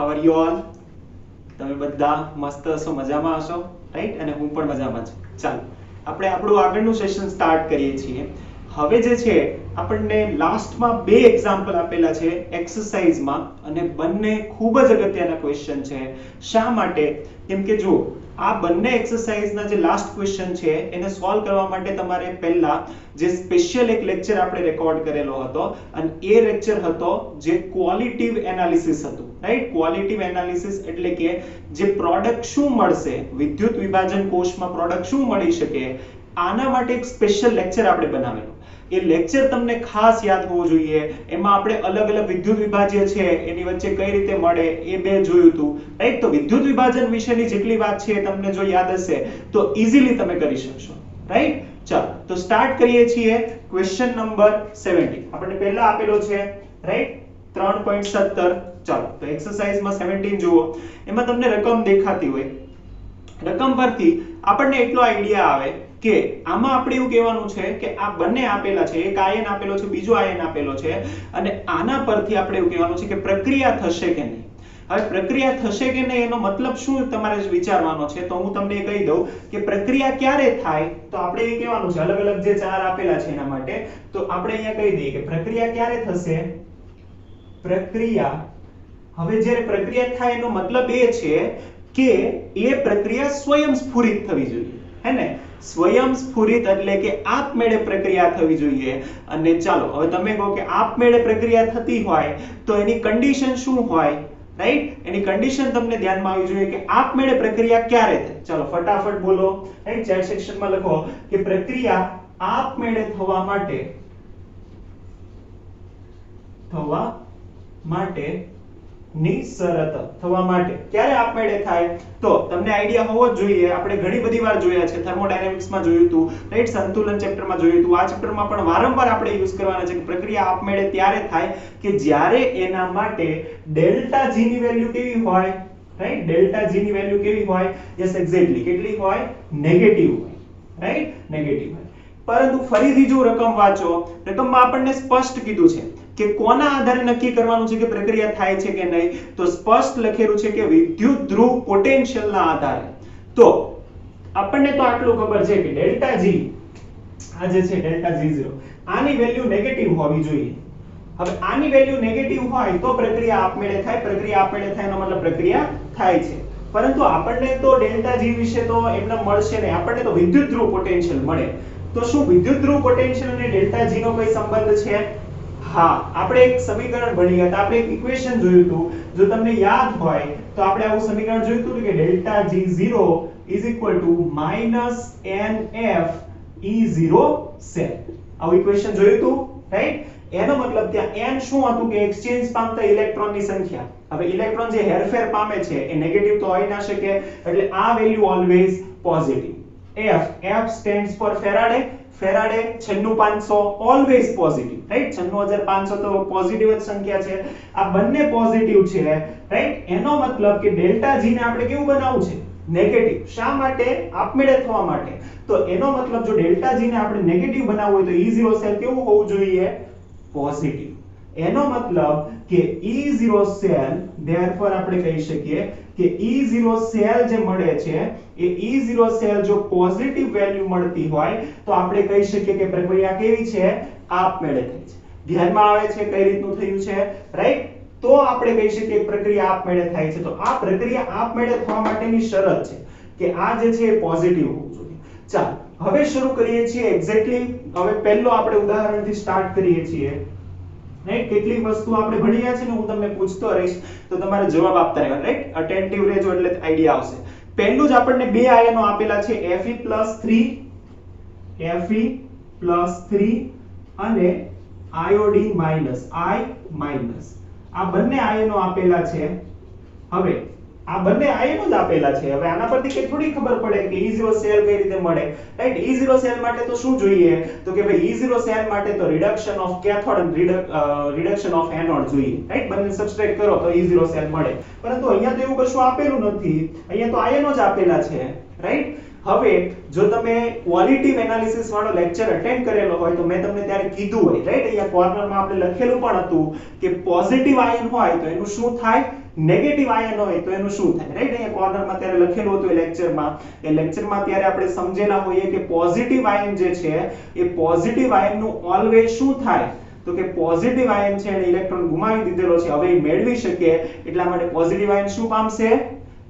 How are you all? તમે બધા મસ્ત હશો, મજામાં હશો, રાઈટ? અને હું પણ મજામાં છું. ચાલો આપણે આપણું આગળનું સેશન સ્ટાર્ટ કરીએ છીએ. હવે જે છે આપણને લાસ્ટમાં બે એક્ઝામ્પલ આપેલા છે એક્સરસાઇઝમાં, અને બંને ખૂબ જ અગત્યના ક્વેશ્ચન છે. શા માટે? કેમ કે જો આ બંને એક્સરસાઇઝના જે લાસ્ટ ક્વેશ્ચન છે એને સોલ્વ કરવા માટે તમારે પહેલા જે સ્પેશિયલ એક લેક્ચર આપણે રેકોર્ડ કરેલો હતો, અને એ લેક્ચર હતો જે ક્વોલિટિવ એનાલિસિસ હતું, રાઈટ? ક્વોલિટિવ એનાલિસિસ એટલે કે જે પ્રોડક્ટ શું મળશે, વિદ્યુત વિભાજન કોષમાં પ્રોડક્ટ શું મળી શકે, આના માટે એક સ્પેશિયલ લેક્ચર આપણે બનાવેલો. એ લેક્ચર તમને ખાસ યાદ હોવો જોઈએ. એમાં આપણે અલગ અલગ વિદ્યુત વિભાજ્ય છે એની વચ્ચે કઈ રીતે મળે એ બે જોયું હતું, રાઈટ? તો વિદ્યુત વિભાજન વિશેની જેટલી વાત છે તમને જો યાદ હશે તો ઇઝીલી તમે કરી શકશો, રાઈટ? ચાલો તો સ્ટાર્ટ કરીએ છીએ. ક્વેશ્ચન નંબર 17 આપણને પહેલા આપેલો છે, રાઈટ? 3.17. ચાલો તો એક્સરસાઇઝમાં 17 જુઓ. એમાં તમને રકમ દેખાતી હોય, રકમ પરથી આપણને એટલો આઈડિયા આવે કે આમાં આપણે એવું કહેવાનું છે કે આ બંને આપેલા છે, એક આયન આપેલો છે, બીજો આયન આપેલો છે, અને આના પરથી આપણે એવું કહેવાનું છે કે પ્રક્રિયા થશે કે નહીં. હવે પ્રક્રિયા થશે કે નહીં એનો મતલબ શું તમારે વિચારવાનો છે, તો હું તમને કહી દઉં કે પ્રક્રિયા ક્યારે થાય, તો આપણે એ કહેવાનું છે અલગ અલગ જે ચાર આપેલા છે એના માટે. તો આપણે અહીંયા કહી દઈએ કે પ્રક્રિયા ક્યારે થશે. પ્રક્રિયા, હવે જ્યારે પ્રક્રિયા થાય એનો મતલબ એ છે કે એ પ્રક્રિયા સ્વયંસ્ફુરિત થવી જોઈએ, હે ને? સ્વયંસ્ફુરિત એટલે કે આપમેળે પ્રક્રિયા થવી જોઈએ. અને ચાલો હવે તમે કહો કે આપમેળે પ્રક્રિયા થતી હોય તો એની કન્ડિશન શું હોય, રાઈટ? એની કન્ડિશન તમને ધ્યાનમાં આવવી જોઈએ કે આપમેળે પ્રક્રિયા ક્યારે થાય. ચાલો ફટાફટ બોલો, રાઈટ? ચેટ સેક્શનમાં લખો કે પ્રક્રિયા આપમેળે થવા માટે ની શરત થવા માટે ક્યારે આપમેળે થાય, તો તમને આઈડિયા હોવો જ જોઈએ. આપણે ઘણી બધી વાર જોયા છે, થર્મોડાયનેમિક્સમાં જોયું હતું, રાઈટ? સંતુલન ચેપ્ટરમાં જોયું હતું. આ ચેપ્ટરમાં પણ વારંવાર આપણે યુઝ કરવાના છે કે પ્રક્રિયા આપમેળે ત્યારે થાય કે જ્યારે એના માટે ડેલ્ટા જી ની વેલ્યુ કેવી હોય, રાઈટ? ડેલ્ટા જી ની વેલ્યુ કેવી હોય? યસ એક્ઝેક્ટલી કેટલી હોય? નેગેટિવ હોય, રાઈટ? નેગેટિવ હોય. પરંતુ ફરીથી જો રકમ વાંચો, રકમમાં આપણને સ્પષ્ટ કીધું છે કે કોના આધારે નક્કી કરવાનું છે કે પ્રક્રિયા થાય છે કે નહીં, તો સ્પષ્ટ લખેલું છે કે વિદ્યુત ધ્રુવ પોટેન્શિયલના આધારે. તો આપણને તો આટલું ખબર છે કે ડેલ્ટા જી, આ જે છે ડેલ્ટા G0, આની વેલ્યુ નેગેટિવ હોવી જોઈએ. હવે આની વેલ્યુ નેગેટિવ હોય તો પ્રક્રિયા આપમેળે થાય. પ્રક્રિયા આપમેળે થાય એનો મતલબ પ્રક્રિયા થાય છે. પરંતુ આપણને તો ડેલ્ટા G વિશે તો એમને મળશે નહીં, આપણને તો વિદ્યુત ધ્રુવ પોટેન્શિયલ મળે. તો શું વિદ્યુત ધ્રુવ પોટેન્શિયલ અને ડેલ્ટા G નો કોઈ સંબંધ છે? હા, આપણે એક સમીકરણ ભણી ગયા હતા, આપણે એક ઇક્વેશન જોયું હતું. જો તમને યાદ હોય તો આપણે આવું સમીકરણ જોયું હતું કે delta G0 -NF E0 cell. આવું ઇક્વેશન જોયું હતું, રાઈટ? એનો મતલબ ત્યાં n શું હતું કે એક્સચેન્જ પામતા ઇલેક્ટ્રોનની સંખ્યા. હવે ઇલેક્ટ્રોન જે હેરફેર પામે છે એ નેગેટિવ તો હોઈ ના શકે, એટલે આ value always positive. F stands for Faraday. Faraday 96500 always positive, right? 96500 તો પોઝિટિવ જ સંખ્યા છે. આ બંને પોઝિટિવ છે, રાઈટ? એનો મતલબ કે ડેલ્ટા G ને આપણે કેવું બનાવવું છે? નેગેટિવ. શા માટે? આપમેળે થવા માટે. તો એનો મતલબ જો ડેલ્ટા G ને આપણે નેગેટિવ બનાવવું હોય તો E0 સેલ કેવું હોવું જોઈએ? પોઝિટિવ. એનો મતલબ કે E0 સેલ, ધેરફોર આપણે કહી શકીએ કે E0 સેલ જે મળે છે એ E0 સેલ જો પોઝિટિવ વેલ્યુ મળતી હોય તો આપણે કહી શકીએ કે પ્રક્રિયા કેવી છે? આપમેળે થઈ છે. ધ્યાનમાં આવે છે કઈ રીતનું થયું છે, રાઈટ? તો આપણે કહી શકીએ કે પ્રક્રિયા આપમેળે થાય છે. તો આ પ્રક્રિયા આપમેળે થવા માટેની શરત છે કે આ જે છે એ પોઝિટિવ હોવું જોઈએ. ચાલો હવે શરૂ કરીએ છીએ એક્ઝેક્ટલી. હવે પહેલો આપણે ઉદાહરણથી સ્ટાર્ટ કરીએ છીએ, રાઈટ? કેટલીક વસ્તુ આપણે ભણી ગયા છે ને, હું તમને પૂછતો રહીશ તો તમારે જવાબ આપતા રહેવાનું, રાઈટ? અટેન્ટિવ રહેજો એટલે આઈડિયા આવશે. પહેલું જ આપણને બે આયનો આપેલા છે Fe+3 અને આયોડીન માઈનસ, I-. આ બંને આયનો આપેલા છે. હવે આ બંને આયનો જ આપેલા છે. હવે આના પરથી કે થોડી ખબર પડે કે E0 સેલ કઈ રીતે મળે, રાઈટ? E0 સેલ માટે તો શું જોઈએ, તો કે ભાઈ E0 સેલ માટે તો રિડક્શન ઓફ કેથોડ અને રિડક્શન ઓફ એનોડ જોઈએ, રાઈટ? બંને સબસ્ટ્રેટ કરો તો E0 સેલ મળે. પરંતુ અહીંયા તો એવું કશું આપેલું નથી, અહીંયા તો આયનો જ આપેલા છે, રાઈટ? હવે જો તમે ક્વોલિટિવ એનાલિસિસ વાળો લેક્ચર અટેન્ડ કરેલો હોય તો મેં તમને ત્યારે કીધું હોય, રાઈટ? અહીંયા કોર્નરમાં આપણે લખેલું પણ હતું કે પોઝિટિવ આયન હોય તો એનું શું થાય, નેગેટિવ આયન હોય તો એનું શું થાય, રાઈટ? અહીંયા કોર્નરમાં ત્યારે લખેલું હતું એ લેક્ચરમાં ત્યારે આપણે સમજેલા હોઈએ કે પોઝિટિવ આયન જે છે એ પોઝિટિવ આયનનું ઓલવેઝ શું થાય, તો કે પોઝિટિવ આયન છે એને ઇલેક્ટ્રોન ગુમાવી દીધેલો છે, હવે એ મેળવી શકે એટલા માટે પોઝિટિવ આયન શું પામશે,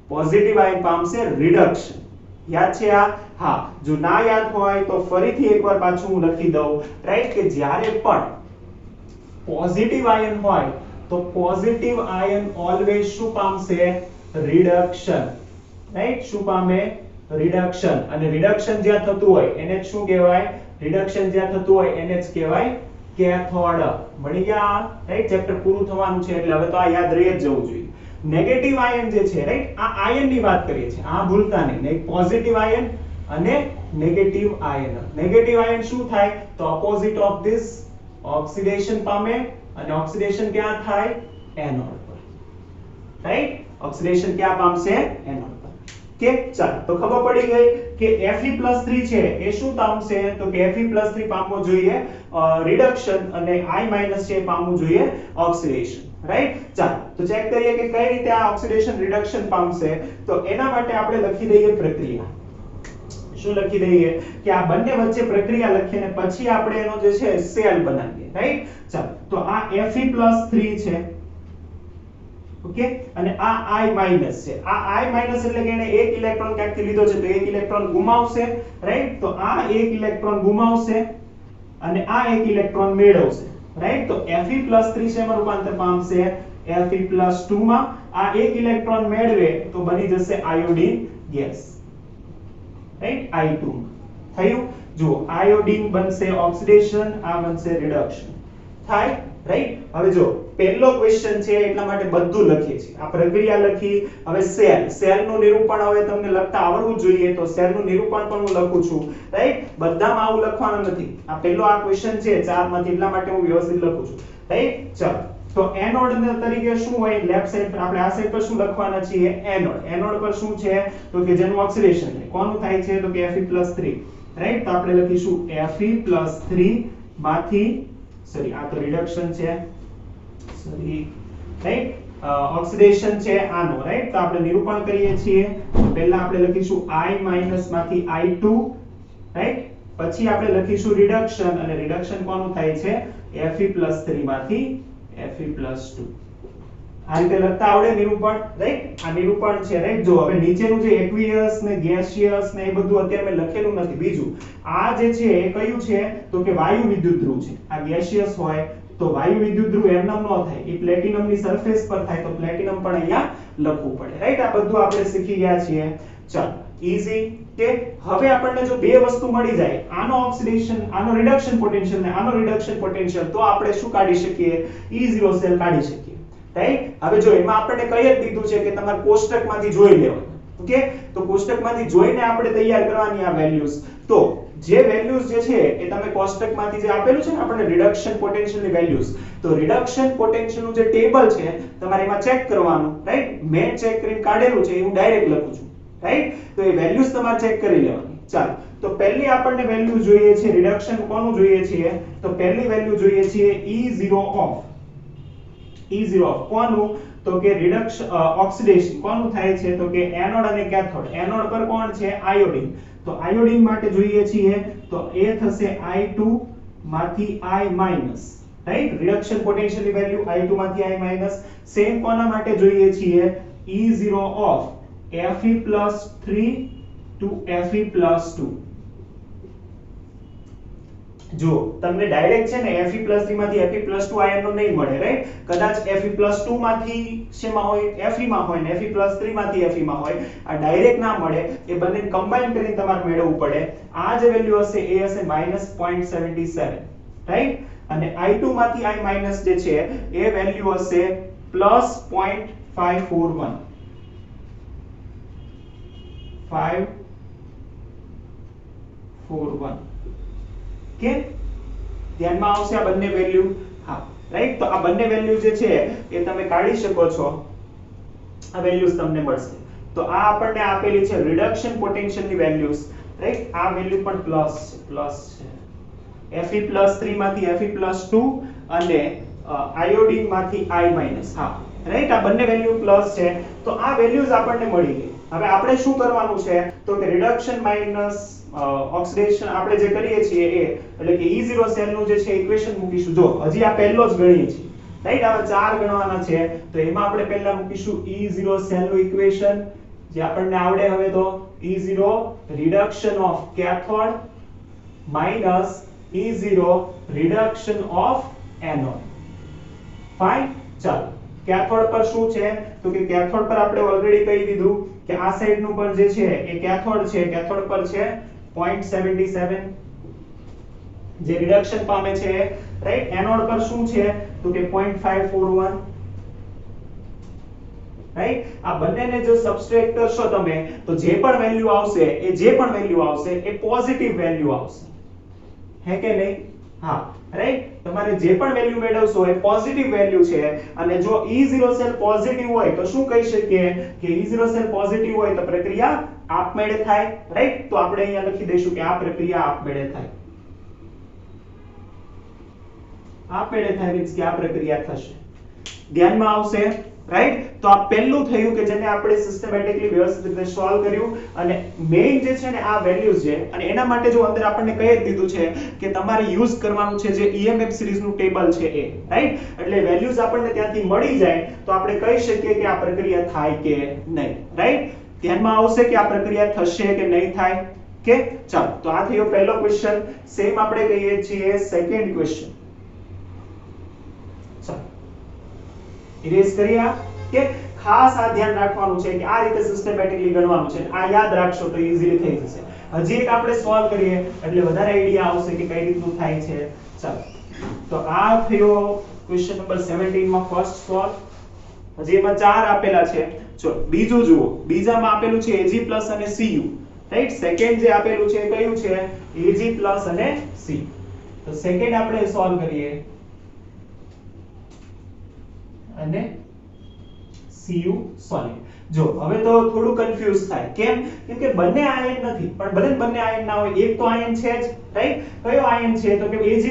પોઝિટિવ આયન પામશે રિડક્શન. યાદ છે આ? હા. જો ના યાદ હોય તો ફરીથી એકવાર પાછું હું લખી દઉં, રાઈટ? કે જ્યારે પણ પોઝિટિવ આયન હોય તો પોઝિટિવ આયન ઓલવેઝ શું પામશે, રિડક્શન, રાઈટ? શું પામે, રિડક્શન. અને રિડક્શન જ્યાં થતું હોય એને શું કહેવાય, રિડક્શન જ્યાં થતું હોય એને જ કહેવાય કેથોડ. મળી ગયા? રાઈટ? ચેપ્ટર પૂરું થવાનું છે એટલે હવે તો આ યાદ રહી જ જવું જોઈએ. નેગેટિવ આયન જે છે, રાઈટ? આ આયન ની વાત કરીએ છીએ, આ ભૂલતા નહીં. પોઝિટિવ આયન અને નેગેટિવ આયન. નેગેટિવ આયન શું થાય, તો ઓપોઝિટ ઓફ ધીસ ઓક્સિડેશન પામે અને ઓક્સિડેશન ક્યાં થાય, એનોડ પર, રાઈટ? ઓક્સિડેશન ક્યાં પામશે, એનોડ પર. કે ચાલો તો ખબર પડી ગઈ કે Fe+3 છે એ શું પામશે, તો કે Fe+3 પામવો જોઈએ રિડક્શન અને I- છે પામવું જોઈએ ઓક્સિડેશન, રાઈટ? ચાલો તો ચેક કરીએ કે કઈ રીતે આ ઓક્સિડેશન રિડક્શન પામશે. તો એના માટે આપણે લખી દઈએ પ્રક્રિયા. શું લખી દઈએ કે આ બંને વચ્ચે પ્રક્રિયા લખીને પછી આપણે એનો જે છે સેલ બનાવીએ, રાઈટ? ચાલો તો આ Fe+3 છે, ઓકે, અને આ I- છે. આ I- એટલે કે એને એક ઇલેક્ટ્રોન ક્યાંકથી લીધો છે તો એક ઇલેક્ટ્રોન ગુમાવશે, રાઈટ? તો આ એક ઇલેક્ટ્રોન ગુમાવશે અને આ એક ઇલેક્ટ્રોન મેળવશે, રાઈટ? તો Fe+3 શેમાં રૂપાંતર પામશે, Fe+2 માં. આ એક ઇલેક્ટ્રોન મેળવે તો બની જશે આયોડીન ગેસ, રાઈટ? I2 થયું. જો આયોડીન બનશે ઓક્સિડેશન, આ બનશે રિડક્શન થાય, રાઈટ? હવે જો પહેલો ક્વેશ્ચન છે એટલા માટે બધું લખીએ છીએ, આ પ્રક્રિયા લખી. હવે સેલ નું નિરૂપણ હવે તમને લખતા આવડવું જોઈએ તો સેલ નું નિરૂપણ પણ હું લખું છું, રાઈટ? બધામાં આવું લખવાનું નથી. આ પહેલો આ ક્વેશ્ચન છે 4 માંથી એટલા માટે હું વ્યવસ્થિત લખું છું, રાઈટ? ચાલો તો એનોડ તરીકે શું હોય, લેફ્ટ સાઈડ પર આપણે આ સાઈડ પર શું લખવાના છીએ, એનોડ. એનોડ પર શું છે તો કે જેનું ઓક્સિડેશન થાય, કોનું થાય છે તો કે Fe+3, રાઈટ? તો આપણે લખીશું Fe+3 માંથી, સોરી આ તો રિડક્શન છે, સોરી, રાઈટ? ઓક્સિડેશન છે આનો, રાઈટ? તો આપણે નિરૂપણ કરીએ છીએ. પહેલા આપણે લખીશું I- માંથી I2, રાઈટ? પછી આપણે લખીશું રિડક્શન અને રિડક્શન કોનું થાય છે, Fe+3 માંથી Fe+2. આ રીતે લખતા આવડે નિરૂપણ, રાઈટ? આ નિરૂપણ છે, રાઈટ? જો હવે નીચેનું જે એક્વિયસ ને ગેસિયસ ને એ બધું અત્યારે મેં લખેલું નથી. બીજું આ જે છે એ કયું છે તો કે વાયુ વિદ્યુત ધ્રુવ છે. આ ગેસિયસ હોય તો વાયુ વિદ્યુત ધ્રુવ એમનેમ ન થાય, એ પ્લેટિનમની સરફેસ પર થાય તો પ્લેટિનમ પણ અહીંયા લખવું પડે, રાઈટ? આ બધું આપણે શીખી ગયા છીએ. ચાલો ઈઝી. કે હવે આપણને જો બે વસ્તુ મળી જાય, આનો ઓક્સિડેશન, આનો રિડક્શન પોટેન્શિયલ ને આનો રિડક્શન પોટેન્શિયલ, તો આપણે શું કાઢી શકીએ, E0 સેલ કાઢી શકીએ, રાઈટ? હવે જો એમાં આપણને કહી જ દીધું છે કે તમારે કોષ્ટકમાંથી જોઈ લેવાનું, ઓકે? તો કોષ્ટકમાંથી જોઈને આપણે તૈયાર કરવાની આ વેલ્યુઝ. તો જે વેલ્યુઝ જે છે એ તમે કોષ્ટકમાંથી જે આપેલું છે ને આપણને રિડક્શન પોટેન્શિયલની વેલ્યુઝ, તો રિડક્શન પોટેન્શિયલનું જે ટેબલ છે તમારે એમાં ચેક કરવાનું, રાઈટ? મેં ચેક કરીને કાઢેલું છે એ હું ડાયરેક્ટ લખું છું, રાઈટ? તો એ વેલ્યુઝ તમારે ચેક કરી લેવાની. ચાલો તો પહેલી આપણને વેલ્યુ જોઈએ છે રિડક્શન કોનું જોઈએ છે, તો પહેલી વેલ્યુ જોઈએ છે E0 ઓફ. E0 ઓફ કોનું, તો કે રિડક્શન ઓક્સિડેશન કોનું થાય છે તો કે એનોડ અને કેથોડ. એનોડ પર કોણ છે, આયોડીન. તો આયોડીન માટે જોઈએ છીએ તો એ થશે I2 માંથી I-, રાઈટ? રિડક્શન પોટેન્શિયલની વેલ્યુ I2 માંથી I-. સેમ કોના માટે જોઈએ છીએ, E0 of Fe+3 to Fe+2. જો તમને ડાયરેક્ટ છે ને Fe+3 માંથી Fe+2 આયન નો નહીં મળે, રાઈટ? કદાચ Fe+2 માંથી શેમાં હોય, Fe માં હોય ને Fe+3 માંથી Fe માં હોય. આ ડાયરેક્ટ ના મળે, એ બંને કમ્બાઈન કરીને તમારે મેળવવું પડે. આ જે વેલ્યુ હશે એ હશે -0.77, રાઈટ? અને I2 માંથી I- જે છે એ વેલ્યુ હશે +0.541. 541, કે ધ્યાનમાં આવશે આ બંને વેલ્યુ. હા, રાઈટ? તો આ બંને વેલ્યુ જે છે એ તમે કાઢી શકો છો, આ વેલ્યુઝ તમને મળશે. તો આ આપણને આપેલી છે રિડક્શન પોટેન્શિયલની વેલ્યુઝ, રાઈટ. આ વેલ્યુ પણ પ્લસ છે Fe+3 માંથી Fe+2 અને આયોડિન માંથી I-, હા, રાઈટ. આ બંને વેલ્યુ પ્લસ છે. તો આ વેલ્યુઝ આપણને મળી ગઈ. હવે આપણે શું કરવાનું છે તો કે રિડક્શન માઈનસ ઓક્સિડેશન આપણે જે કરીએ છીએ એ એટલે કે E0 સેલ નું જે છે ઇક્વેશન મૂકીશું. જો હજી આ પહેલો જ ગણીએ છીએ, રાઈટ. આવા 4 ગણવાના છે તો એમાં આપણે પહેલા મૂકીશું E0 સેલ નું ઇક્વેશન જે આપણને આવડે. હવે તો E0 reduction of cathode minus E0 reduction of anode. Fine. ચાલો, કેથોડ પર શું છે તો કે કેથોડ પર આપણે ઓલરેડી કહી દીધું કે આ સાઈડ નું પણ જે છે એ કેથોડ છે. કેથોડ પર છે 0.77 જે રિડક્શન પામે છે, રાઈટ. એનોડ પર શું છે તો કે 0.541, રાઈટ. આ બંનેને જો સબસ્ટ્રેક્ટ કરશો તમે તો જે પણ વેલ્યુ આવશે એ પોઝિટિવ વેલ્યુ આવશે, હે કે નહીં? હા, રાઈટ. તમારે જે પણ વેલ્યુ મેળવશો એ પોઝિટિવ વેલ્યુ છે. અને જો E0 સેલ પોઝિટિવ હોય તો શું કહી શકીએ કે E0 સેલ પોઝિટિવ હોય તો પ્રક્રિયા આપમેળે થાય, રાઈટ. તો આપણે અહીંયા લખી દઈશું કે આ પ્રક્રિયા આપમેળે થાય. આપમેળે થાય મીન્સ કે આ પ્રક્રિયા થશે, ધ્યાનમાં આવશે, રાઈટ. તો આ પહેલું થયું કે જેને આપણે સિસ્ટમેટિકલી વ્યવસ્થિત રીતે સોલ્વ કર્યું. અને મેઇન જે છે ને આ વેલ્યુઝ છે અને એના માટે જો અંદર આપણને કહી દીધું છે કે તમારે યુઝ કરવાનું છે જે EMF સિરીઝનું ટેબલ છે એ, રાઈટ. એટલે વેલ્યુઝ આપણને ત્યાંથી મળી જાય તો આપણે કહી શકીએ કે આ પ્રક્રિયા થાય કે નહીં, રાઈટ. ધ્યાનમાં આવશે કે આ પ્રક્રિયા થશે કે નહીં થાય, કે ચાલો. તો આ થયો પહેલો ક્વેશ્ચન. સેમ આપણે કહીએ છીએ સેકન્ડ ક્વેશ્ચન. ઇરેઝ કરીએ કે ખાસ આ ધ્યાન રાખવાનું છે કે આ રીતે સિસ્ટમેટિકલી ગણવાનું છે. આ યાદ રાખશો તો ઈઝીલી થઈ જશે. હજી એક આપણે સોલ્વ કરીએ એટલે વધારે આઈડિયા આવશે કે કઈ રીતનું થાય છે. ચાલો, તો આ થયો ક્વેશ્ચન નંબર 17 માં ફર્સ્ટ સોલ્વ. હજી એમાં 4 આપેલા છે. ચલો બીજું જુઓ. બીજામાં આપેલું છે Ag+ અને Cu, રાઈટ. સેકન્ડ જે આપેલું છે એ કયું છે Ag+ અને Cu. તો સેકન્ડ આપણે સોલ્વ કરીએ અને Cu સોલિડ. જો હવે તો થોડું કન્ફ્યુઝ થાય. કેમ? કેમ કે બંને આયન નથી, પણ ભલે બંને આયન ના હોય એક તો આયન છે જ, રાઈટ. કયો આયન છે તો કે Ag+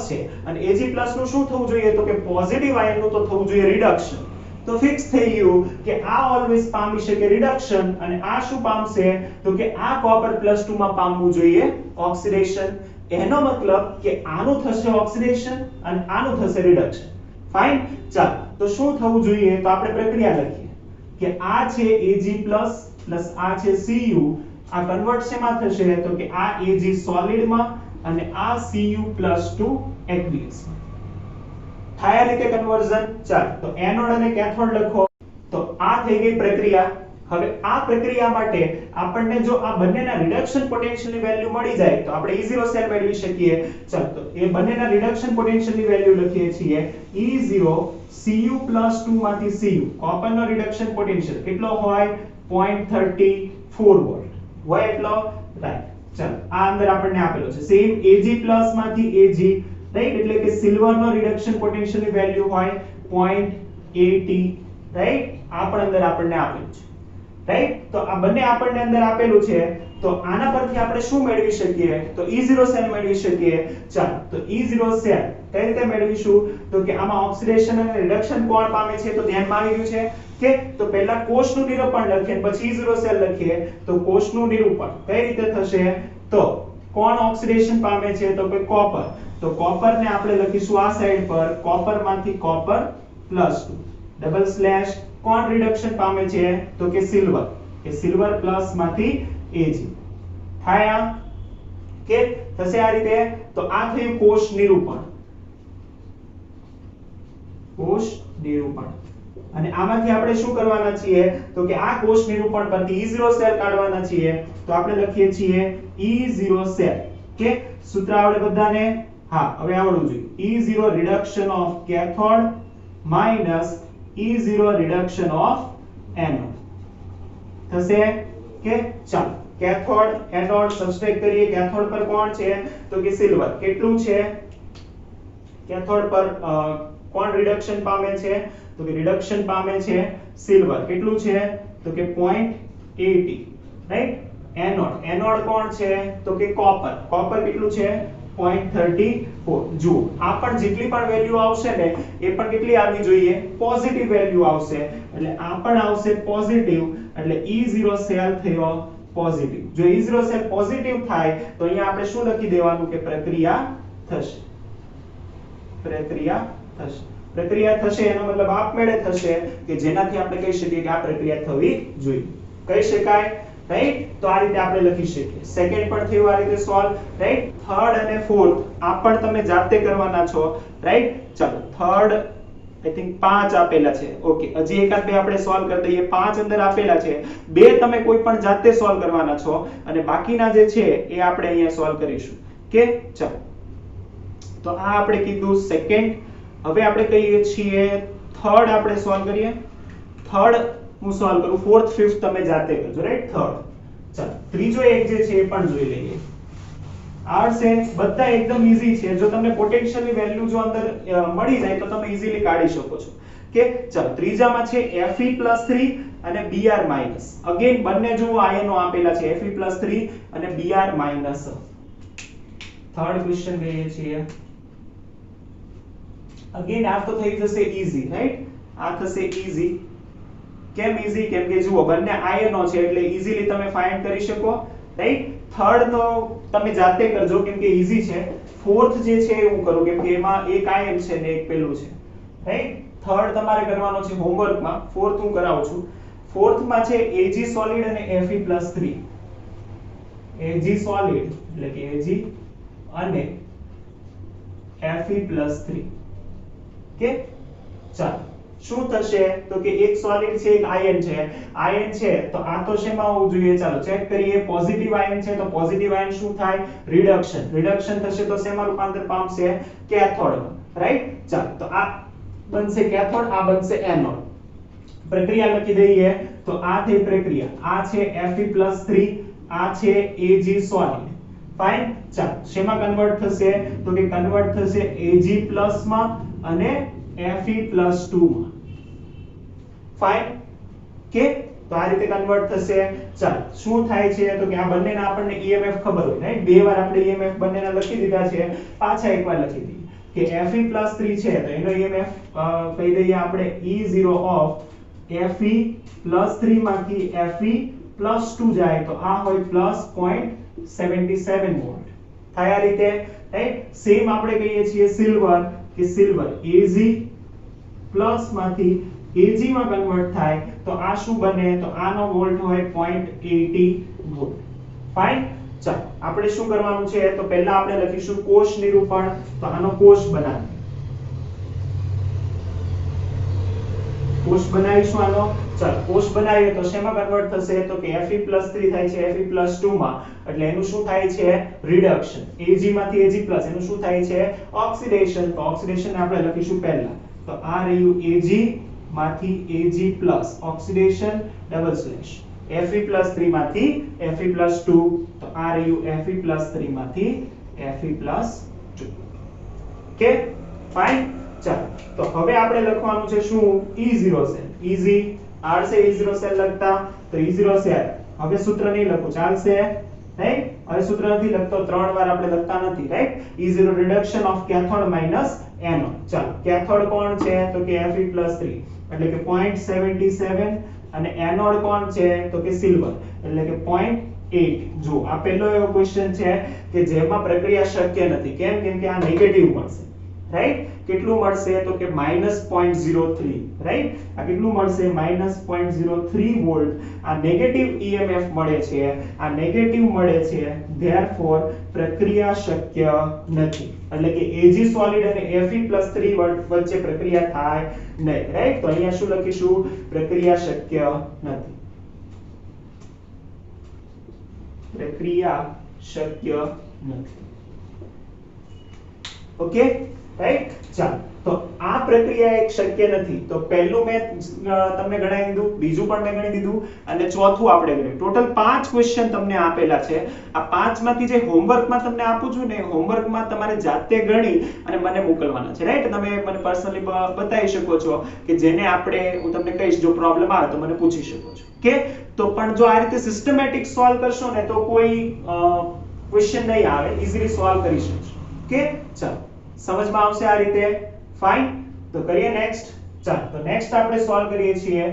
છે. અને Ag+ નું શું થવું જોઈએ તો કે પોઝિટિવ આયન નું તો થવું જોઈએ રિડક્શન. તો ફિક્સ થઈ ગયું કે આ ઓલવેઝ પામી શકે રિડક્શન અને આ શું પામશે તો કે આ Copper+2 માં પામવું જોઈએ ઓક્સિડેશન. એનો મતલબ કે આનું થશે ઓક્સિડેશન અને આનું થશે રિડક્શન. ફાઇન. ચાલો, તો શું થવું જોઈએ તો આપણે પ્રક્રિયા લખીએ કે આ છે Ag+ પ્લસ આ છે Cu. આ કન્વર્ટ શેમાં થશે તો કે આ Ag સોલિડમાં અને આ Cu+2 એક્વિયસમાં. થાય આ રીતે કન્વર્ઝન. ચાલો, તો એનોડ અને કેથોડ લખો. તો આ થઈ ગઈ પ્રક્રિયા. હવે આ પ્રક્રિયા માટે આપણને જો આ બંનેના રિડક્શન પોટેન્શિયલની વેલ્યુ મળી જાય તો આપણે E0 સેલ મેળવી શકીએ. ચાલો, તો એ બંનેના રિડક્શન પોટેન્શિયલની વેલ્યુ લખીએ છીએ. E0 Cu+2 માંથી Cu. કોપરનો રિડક્શન પોટેન્શિયલ કેટલો હોય 0.34 વોલ્ટ હોય એટલો, રાઈટ. ચાલો, આ અંદર આપણને આપેલો છે. સેમ Ag+ માંથી Ag, રાઈટ. એટલે કે સિલ્વરનો રિડક્શન પોટેન્શિયલની વેલ્યુ હોય 0.80, રાઈટ. આ પણ અંદર આપણને આપેલું છે, રાઈટ. તો આ બંને આપણને અંદર આપેલું છે. તો આના પરથી આપણે શું મેળવી શકીએ તો E0 સેલ મેળવી શકીએ. ચાલો, તો E0 સેલ કઈ રીતે મેળવીશું તો કે આમાં ઓક્સિડેશન અને રિડક્શન કોણ પામે છે તો ધ્યાનમાં આવી ગયું છે કે તો પહેલા કોષનું નિરૂપણ લખીએ પછી E0 સેલ લખીએ. તો કોષનું નિરૂપણ કઈ રીતે થશે તો કોણ ઓક્સિડેશન પામે છે તો કે કોપર. તો કોપર ને આપણે લખીશું આ સાઈડ પર કોપરમાંથી Copper+2 ડબલ સ્લેશ. કોણ રિડક્શન પામે છે તો કે સિલ્વર, કે સિલ્વર પ્લસ માંથી Ag. થાય આ કે થશે આ રીતે. તો આ થયું કોષ નિરૂપણ. કોષ નિરૂપણ. અને આમાંથી આપણે શું કરવાના છીએ તો કે આ કોષ નિરૂપણ પરથી E0 સેલ કાઢવાના છીએ. તો આપણે લખીએ છીએ E0 સેલ. કે સૂત્ર આવડે બધાને? હા, હવે આવડવું જોઈએ. E0 reduction of cathode minus E0 reduction of anode થશે કે ચાલો કેથોડ એનોડ સબસ્ટ્રેક્ટ કરીએ. કેથોડ પર કોણ છે તો કે સિલ્વર. કેટલું છે કેથોડ પર કોણ રિડક્શન પામે છે તો કે રિડક્શન પામે છે સિલ્વર. કેટલું છે તો કે 80 રાઈટ એનોડ કોણ છે તો કે કોપર કેટલું છે 0.34 જુઓ આ પણ જેટલી પણ વેલ્યુ આવશે ને એ પણ કેટલી આવવી જોઈએ પોઝિટિવ વેલ્યુ આવશે એટલે આ પણ આવશે પોઝિટિવ એટલે E0 સેલ થયો પોઝિટિવ જો E0 સેલ પોઝિટિવ થાય તો અહીંયા આપણે શું લખી દેવાનું કે પ્રક્રિયા થશે પ્રક્રિયા થશે એનો મતલબ આપમેળે થશે કે જેનાથી આપણે કહી શકીએ કે આ પ્રક્રિયા થવી જોઈએ કહી શકાય રાઈટ તો આ રીતે આપણે લખી શકીએ સેકન્ડ પણ થયું આ રીતે સોલ્વ રાઈટ થર્ડ અને ફોર્થ આ પણ તમે જાતે કરવાના છો રાઈટ ચાલો થર્ડ આઈ થિંક 5 આપેલા છે ઓકે હજી એકાદ બે આપણે સોલ્વ કરી દઈએ 5 અંદર આપેલા છે બે તમે કોઈ પણ જાતે સોલ્વ કરવાના છો અને બાકીના જે છે એ આપણે અહીંયા સોલ્વ કરીશું કે ચાલો તો આ આપણે કીધું સેકન્ડ હવે આપણે કહીએ છીએ થર્ડ આપણે સોલ્વ કરીએ થર્ડ હું સોલ્વ કરું ફોર્થ ફિફ્થ તમે જાતે કરજો રાઈટ થર્ડ ચાલો ત્રીજો એક જે છે એ પણ જોઈ લઈએ આર છે બધા એકદમ ઈઝી છે જો તમને પોટેન્શિયલની વેલ્યુ જો અંદર મળી જાય તો તમે ઈઝીલી કાઢી શકો છો કે ચાલો ત્રીજામાં છે Fe+3 અને Br- અગેન બંને જો આયનો આપેલા છે Fe+3 અને Br- થર્ડ ક્વેશ્ચન કહીએ છીએ અગેન આ તો થઈ જશે ઈઝી રાઈટ આ થશે ઈઝી કેમ ઈઝી કેમ કે જુઓ બંને આયનો છે એટલે ઈઝીલી તમે ફાઇન્ડ કરી શકો રાઈટ થર્ડ તો તમે જાતે કરજો કેમ કે ઈઝી છે ફોર્થ જે છે હું કરું કેમ કે એમાં એક આયન છે ને એક પેલું છે રાઈટ થર્ડ તમારે કરવાનો છે હોમવર્કમાં ફોર્થ હું કરાવું છું ફોર્થમાં છે Ag સોલિડ અને Fe+3 Ag સોલિડ એટલે કે Ag અને Fe+3 કે ચાલો શું થશે તો કે એક સોલિડ છે એક આયન છે તો આ તો શેમાં હોવું જોઈએ ચાલો ચેક કરીએ પોઝિટિવ આયન છે તો પોઝિટિવ આયન શું થાય રિડક્શન થશે તો શેમાં રૂપાંતર પામશે કેથોડમાં રાઈટ ચાલો તો આ બનશે કેથોડ આ બનશે એનોડ પ્રક્રિયા લખી દઈએ તો આ થઈ પ્રક્રિયા આ છે Fe+3 આ છે Ag સોલિડ ફાઇન ચાલો શેમાં કન્વર્ટ થશે તો કે કન્વર્ટ થશે Ag+ માં અને Fe+2 માં ફાઇન કે તો આ રીતે કન્વર્ટ થશે ચાલો શું થાય છે તો કે આ બંનેના આપણને EMF ખબર હોય રાઈટ બે વાર આપણે EMF બંનેના લખી દીધા છે પાછા એકવાર લખી દઈએ કે Fe+3 છે તો એનો EMF કહી દઈએ આપણે E0 ઓફ Fe+3 માંથી Fe+2 જાય તો આ હોય +0.77 વોલ્ટ થાય આ રીતે રાઈટ સેમ આપણે કહીએ છીએ સિલ્વર કે સિલ્વર Ag+ માંથી Ag માં કન્વર્ટ થાય તો આ શું બને તો આનો વોલ્ટ હોય 0.80 વોલ્ટ ફાઇન ચાલો આપણે શું કરવાનું છે તો પહેલા આપણે લખીશું કોષ નિરૂપણ તો આનો કોષ બનાવીશું આનો ચાલો કોષ બનાવીએ તો શેમાં કન્વર્ટ થશે તો કે Fe+3 થાય છે Fe+2 માં એટલે એનું શું થાય છે રિડક્શન Ag માંથી Ag+ એનું શું થાય છે ઓક્સિડેશન તો ઓક્સિડેશન આપણે લખીશું પહેલા તો આ રહ્યું Ag માંથી Ag+ oxidation double slash Fe+3 માંથી Fe+2 તો આ રહ્યું Fe+3 માંથી Fe+2 કે ફાઇન ચાલો તો હવે આપણે લખવાનું છે શું E0 સેલ ઈઝી આર છે E0 સેલ લખતા તો E0 સેલ હવે સૂત્ર નહીં લખું ચાલશે રાઈટ હવે સૂત્ર નથી લખતો ત્રણ વાર આપણે લખતા નથી right E0 reduction of cathode minus anode ચાલો કેથોડ કોણ છે તો કે Fe+3 એટલે કે 0.77 અને એનોડ કોણ છે તો કે સિલ્વર એટલે કે 0.8 જો આ પહેલો એવો ક્વેશ્ચન છે કે જેમાં પ્રક્રિયા શક્ય નથી કેમ કે આ નેગેટિવ મળશે રાઈટ કેટલું મળશે તો કે -0.03 રાઈટ આ કેટલું મળશે -0.03 વોલ્ટ આ નેગેટિવ EMF મળે છે આ નેગેટિવ મળે છે ધેરફોર પ્રક્રિયા શક્ય નથી એટલે કે Ag સોલિડ અને Fe+3 વચ્ચે પ્રક્રિયા થાય નહીં રાઈટ તો અહીંયા શું લખીશું પ્રક્રિયા શક્ય નથી પ્રક્રિયા શક્ય નથી ઓકે રાઈટ. ચાલો, તો આ પ્રક્રિયા એક શક્ય નથી. તો પહેલું મેં તમને ગણાવી દીધું, બીજું પણ મેં ગણી દીધું અને ચોથું આપણે ગણ્યું. ટોટલ 5 ક્વેશ્ચન તમને આપેલા છે. આ 5 માંથી જે હોમવર્કમાં તમને આપું છું ને, હોમવર્કમાં તમારે જાતે ગણી અને મને મોકલવાના છે. રાઈટ. તમે મને પર્સનલી બતાવી શકો છો કે જેને આપણે, હું તમને કહીશ જો પ્રોબ્લેમ આવે તો મને પૂછી શકો છો. કે તો પણ જો આ રીતે સિસ્ટમેટિક સોલ્વ કરશો ને તો કોઈ ક્વેશ્ચન નહીં આવે, ઈઝીલી સોલ્વ કરી શકશો. કે ચાલો, સમજમાં આવશે આ રીતે? ફાઇન. તો કરીએ નેક્સ્ટ. ચાલો, તો નેક્સ્ટ આપણે સોલ્વ કરીએ છીએ.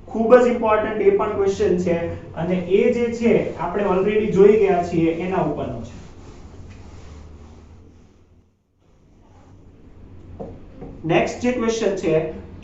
ખૂબ જ ઇમ્પોર્ટન્ટ એ પણ ક્વેશ્ચન છે અને એ જે છે આપણે ઓલરેડી જોઈ ગયા છીએ એના ઉપરનો છે. નેક્સ્ટ જે ક્વેશ્ચન છે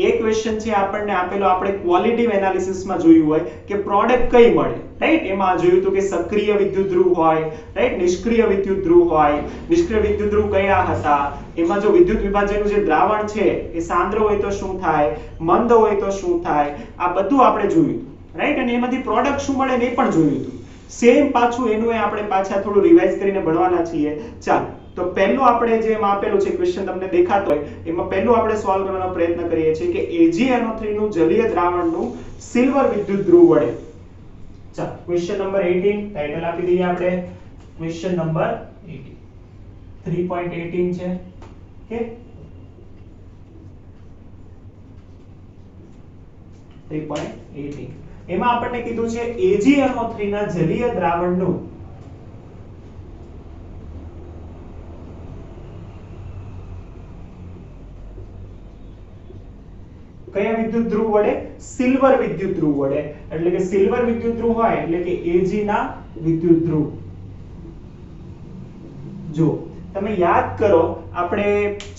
એ ક્વેશ્ચન છે આપણને આપેલો, આપણે ક્વોલિટિવ એનાલિસિસમાં જોયું હોય કે પ્રોડક્ટ કઈ મળે. રાઈટ. એમાં જોયું હતું કે સક્રિય વિદ્યુત ધ્રુવ હોય, રાઈટ, નિષ્ક્રિય વિદ્યુત ધ્રુવ હોય. નિષ્ક્રિય વિદ્યુત ધ્રુવ કયા હતા? એમાં જો વિદ્યુત વિભાજનનું જે દ્રાવણ છે એ સાંદ્ર હોય તો શું થાય, મંદ હોય તો શું થાય, આ બધું આપણે જોયું હતું. રાઈટ. અને એમાંથી પ્રોડક્ટ શું મળે એ પણ જોયું હતું. સેમ પાછું એનું આપણે પાછા થોડું રિવાઇઝ કરીને ભણવાના છીએ. ચાલો, તો પહેલું આપણે જે એમાં આપેલું છે ક્વેશ્ચન તમને દેખાતો હોય એમાં પહેલું આપણે સોલ્વ કરવાનો પ્રયત્ન કરીએ છીએ કે AgNO3 નું જલીય દ્રાવણનું સિલ્વર વિદ્યુત ધ્રુવ વડે. ચાલો, ક્વેશ્ચન નંબર 18 ટાઇટલ આપી દઈએ આપણે. ક્વેશ્ચન નંબર 18 3.18 છે. કે 3.18 એમાં આપણને કીધું છે AgNO3 ના જલીય દ્રાવણનું કયા વિદ્યુત ધ્રુવ વડે? સિલ્વર વિદ્યુત ધ્રુવ વડે. એટલે કે સિલ્વર વિદ્યુત ધ્રુવ હોય એટલે કે Ag ના વિદ્યુત ધ્રુવ. જો તમે યાદ કરો, આપણે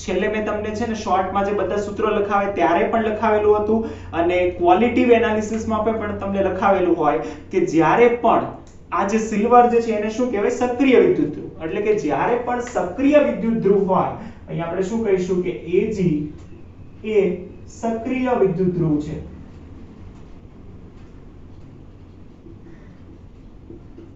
છેલ્લે મેં તમને છે ને શોર્ટમાં જે બધા સૂત્રો લખાવે ત્યારે પણ લખાવેલું હતું અને ક્વોલિટિવ એનાલિસિસમાં પણ તમને લખાવેલું હોય કે જ્યારે પણ આ જે સિલ્વર જે છે એને શું કહેવાય? સક્રિય વિદ્યુત ધ્રુવ. એટલે કે જ્યારે પણ સક્રિય વિદ્યુત ધ્રુવ હોય, અહીંયા આપણે શું કહીશું કે Ag એ સક્રિય વિદ્યુત ધ્રુવ છે.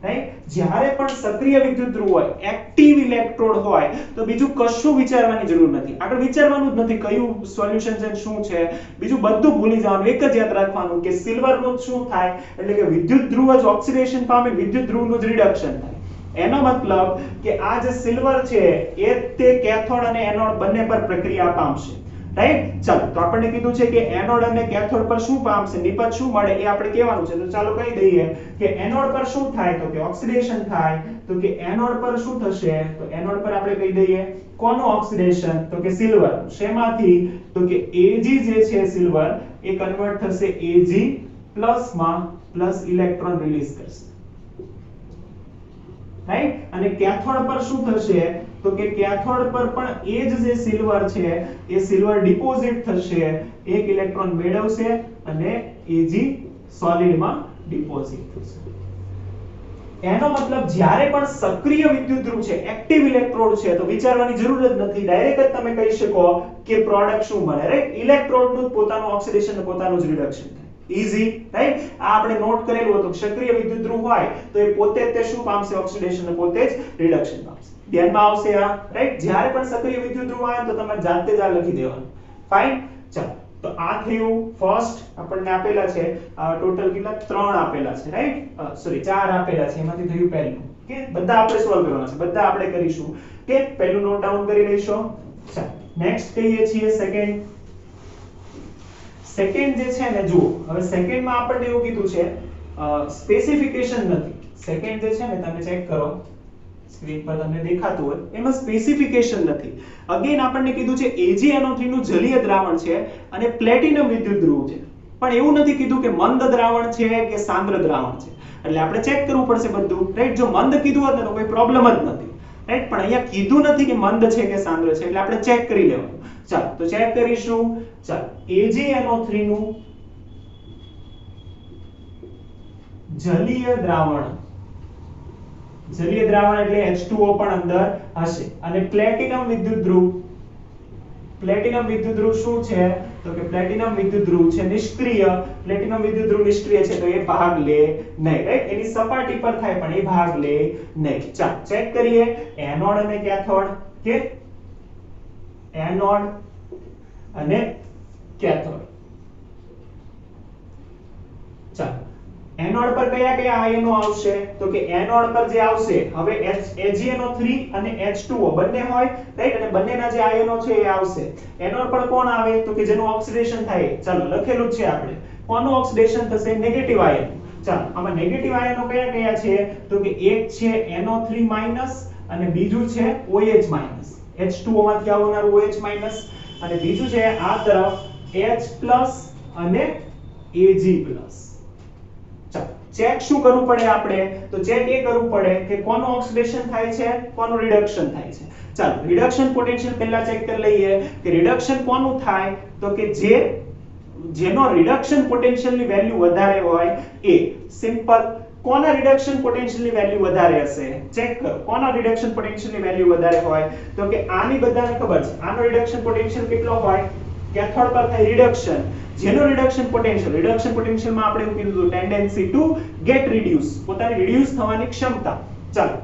રાઈટ. જ્યારે પણ સક્રિય વિદ્યુત ધ્રુવ હોય, એક્ટિવ ઇલેક્ટ્રોડ હોય તો બીજું કશું વિચારવાની જરૂર નથી. આગળ વિચારવાનું જ નથી કયું સોલ્યુશન છે શું છે, બીજું બધું ભૂલી જવાનું. એક જ યાદ રાખવાનું કે સિલ્વરનું શું થાય એટલે કે વિદ્યુત ધ્રુવ જ ઓક્સિડેશન પામે, વિદ્યુત ધ્રુવનું જ રિડક્શન થાય. એનો મતલબ કે આ જે સિલ્વર છે એ તે કેથોડ અને એનોડ બંને પર પ્રક્રિયા પામશે. રાઈટ. ચાલો, તો આપણને કીધું છે કે એનોડ અને કેથોડ પર શું પામશે, નિપજ શું મળે એ આપણે કહેવાનું છે. તો ચાલો કહી દઈએ કે એનોડ પર શું થાય તો કે ઓક્સિડેશન થાય. તો કે એનોડ પર શું થશે? તો એનોડ પર આપણે કહી દઈએ કોનું ઓક્સિડેશન? તો કે સિલ્વર. શેમાંથી? તો કે Ag જે છે સિલ્વર એ કન્વર્ટ થશે Ag પ્લસમાં પ્લસ ઇલેક્ટ્રોન રિલીઝ કરશે. રાઈટ. અને કેથોડ પર શું થશે? તો કે કેથોડ પર પણ એ જ જે સિલ્વર છે એ સિલ્વર ડિપોઝિટ થશે, એક ઇલેક્ટ્રોન મેળવશે અને Ag સોલિડમાં ડિપોઝિટ થશે. એનો મતલબ જ્યારે પણ સક્રિય વિદ્યુત ધ્રુવ છે, એક્ટિવ ઇલેક્ટ્રોડ છે તો વિચારવાની જરૂર જ નથી. ડાયરેક્ટ જ તમે કહી શકો કે પ્રોડક્ટ શું મળે. રાઈટ. ઇલેક્ટ્રોડનું પોતાનું ઓક્સિડેશન અને પોતાનું જ રિડક્શન થાય. ઈઝી. રાઈટ. આ આપણે નોટ કરેલું હતું. સક્રિય વિદ્યુત ધ્રુવ હોય તો એ પોતે તે શું પામશે? ઓક્સિડેશન અને પોતે જ રિડક્શન પામશે. ધ્યાનમાં આવશે આ. રાઈટ. જ્યારે પણ સક્રિય વિદ્યુત ધ્રુવ આવે તો તમારે જાતે જ આ લખી દેવાનું. ફાઇન. ચાલો, તો આ થયું ફર્સ્ટ. આપણને આપેલા છે ટોટલ કેટલા? 3 આપેલા છે. રાઈટ. સોરી 4 આપેલા છે. એમાંથી થયું પહેલું. કે બધા આપણે સોલ્વ કરવાના છે, બધા આપણે કરીશું. કે પહેલું નોટ ડાઉન કરી લઈશો. ચાલો, નેક્સ્ટ કહીએ છીએ સેકન્ડ. સેકન્ડ જે છે ને, જુઓ હવે સેકન્ડમાં આપણને એવું કીધું છે સ્પેસિફિકેશન નથી. સેકન્ડ જે છે ને તમે ચેક કરો, સ્ક્રીન પર તમને દેખાતું હોય એમાં સ્પેસિફિકેશન નથી. અગેન આપણને કીધું છે AgNO3 નું જલીય દ્રાવણ છે અને પ્લેટિનમ વિદ્યુત ધ્રુવ છે. પણ એવું નથી કીધું કે મંદ દ્રાવણ છે કે સાંદ્ર દ્રાવણ છે. એટલે આપણે ચેક કરવું પડશે બધું. રાઈટ. જો મંદ કીધું હોત ને તો કોઈ પ્રોબ્લેમ જ નથી. રાઈટ. પણ અહીંયા કીધું નથી કે મંદ છે કે સાંદ્ર છે, એટલે આપણે ચેક કરી લેવાનું. ચાલો, તો ચેક કરીશું. ચાલો, AgNO3 નું જલીય દ્રાવણ, જલીય દ્રાવણ એટલે H2O પણ અંદર હશે. અને પ્લેટિનમ વિદ્યુત ધ્રુવ, પ્લેટિનમ વિદ્યુત ધ્રુવ શું છે? તો કે પ્લેટિનમ વિદ્યુત ધ્રુવ છે નિષ્ક્રિય. પ્લેટિનમ વિદ્યુત ધ્રુવ નિષ્ક્રિય છે તો એ ભાગ લે નહીં. રાઈટ. એની સપાટી પર થાય પણ એ ભાગ લે નહીં. ચાલો ચેક કરીએ એનોડ અને કેથોડ. કે એનોડ અને કેથોડ. ચાલો એનોડ પર કયા કયા આયનો આવશે? તો કે એનોડ પર જે આવશે હવે AgNO3 અને H2O બંને હોય, રાઈટ, અને બંનેના જે આયનો છે એ આવશે. એનોડ પર કોણ આવે? તો કે જેનું ઓક્સિડેશન થાય. ચાલો લખેલું છે આપણે. કોનું ઓક્સિડેશન થશે? Negative ion. ચાલો આમાં નેગેટિવ આયનો કયા કયા છે? તો કે એક છે NO3- અને બીજું છે OH-. H2O માંથી આવનારું OH-, અને બીજું છે આ તરફ H+ અને Ag+. ચાલો ચેક શું કરવું પડે આપણે? તો ચેક એ કરવું પડે કે કોનું ઓક્સિડેશન થાય છે, કોનું રિડક્શન થાય છે. ચાલો રિડક્શન પોટેન્શિયલ પહેલા ચેક કરી લઈએ કે રિડક્શન કોનું થાય? તો કે જેનો રિડક્શન પોટેન્શિયલની વેલ્યુ વધારે હોય એ. સિમ્પલ. કોના રિડક્શન પોટેન્શિયલની વેલ્યુ વધારે હશે? ચેક કરો કોના રિડક્શન પોટેન્શિયલની વેલ્યુ વધારે હોય? તો કે આની બધાને ખબર છે આનો રિડક્શન પોટેન્શિયલ કેટલો હોય? કેથોડ પર થાય રિડક્શન. જેનો રિડક્શન પોટેન્શિયલમાં આપણે એવું કીધું હતું ટેન્ડન્સી ટુ ગેટ રિડ્યુસ, પોતાની રિડ્યુસ થવાની ક્ષમતા. ચાલો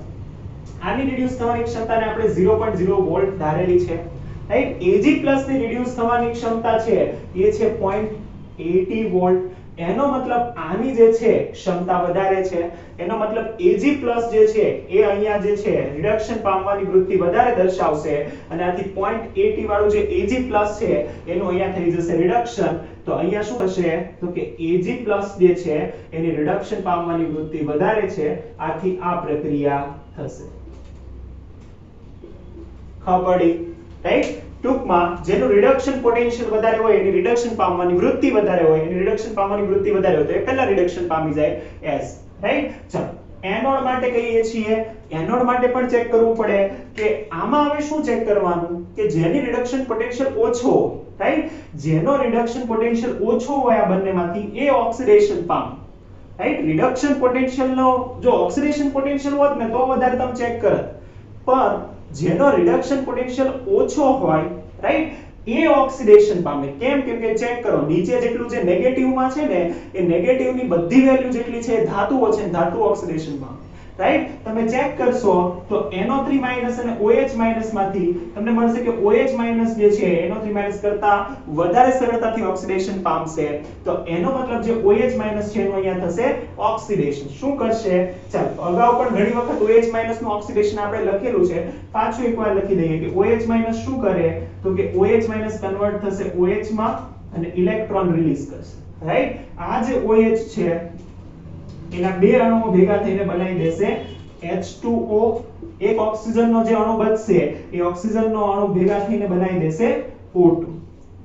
આની રિડ્યુસ થવાની ક્ષમતાને આપણે 0.0 વોલ્ટ ધારેલી છે, રાઈટ. Ag+ ની રિડ્યુસ થવાની ક્ષમતા છે એ છે 0.80 વોલ્ટ. એનો મતલબ આની જે છે ક્ષમતા વધારે છે. એનો મતલબ Ag+ જે છે એ અહીંયા જે છે રિડક્શન પામવાની વૃત્તિ વધારે દર્શાવશે, અને આથી 0.80 વાળું જે Ag+ છે એનું અહીંયા થઈ જશે રિડક્શન. તો અહીંયા શું થશે? તો કે Ag+ જે છે એની રિડક્શન પામવાની વૃત્તિ વધારે છે, આથી આ પ્રક્રિયા થશે. ખબર પડી, રાઈટ. ટૂંકમાં જેનું રિડક્શન પોટેન્શિયલ વધારે હોય એની રિડક્શન પામવાની વૃત્તિ વધારે હોય, એની રિડક્શન પામવાની વૃત્તિ વધારે હોય તો એ પહેલા રિડક્શન પામી જાય એસ, રાઈટ. ચાલો એનોડ માટે કહીએ છીએ. એનોડ માટે પણ ચેક કરવું પડે કે આમાં હવે શું ચેક કરવાનું કે જેની રિડક્શન પોટેન્શિયલ ઓછો હોય, રાઈટ. જેનો રિડક્શન પોટેન્શિયલ ઓછો હોય આ બંનેમાંથી એ ઓક્સિડેશન પામે, રાઈટ. રિડક્શન પોટેન્શિયલનો જો ઓક્સિડેશન પોટેન્શિયલ હોત ને તો વધારે તમે ચેક કરત, પણ જેનો રિડક્શન પોટેન્શિયલ ઓછો હોય, રાઈટ, એ ઓક્સિડેશન પામે. કેમ? કેમ કે ચેક કરો નીચે જેટલું જે નેગેટિવમાં છે ને એ નેગેટિવની બધી વેલ્યુ જેટલી છે ધાતુઓ છે, ધાતુ ઓક્સિડેશન પામે, રાઈટ. તમે ચેક કરશો તો NO3- અને OH- માંથી તમને મળશે કે OH- જે છે NO3- કરતા વધારે સરળતાથી ઓક્સિડેશન પામશે. તો એનો મતલબ જે OH- છે એનું અહીંયા થશે ઓક્સિડેશન. શું કરશે? ચાલો અગાઉ પણ ઘણી વખત OH- નું ઓક્સિડેશન આપણે લખેલું છે, પાછું એકવાર લખી દઈએ કે OH- શું કરે? તો કે OH- કન્વર્ટ થશે OH માં અને ઇલેક્ટ્રોન રિલીઝ કરશે, રાઈટ. આ જે OH છે એના બે અણુઓ ભેગા થઈને બનાવી દેશે H2O. એક ઓક્સિજનનો જે અણુ બચશે એ ઓક્સિજનનો અણુ ભેગા થઈને બનાવી દેશે O2,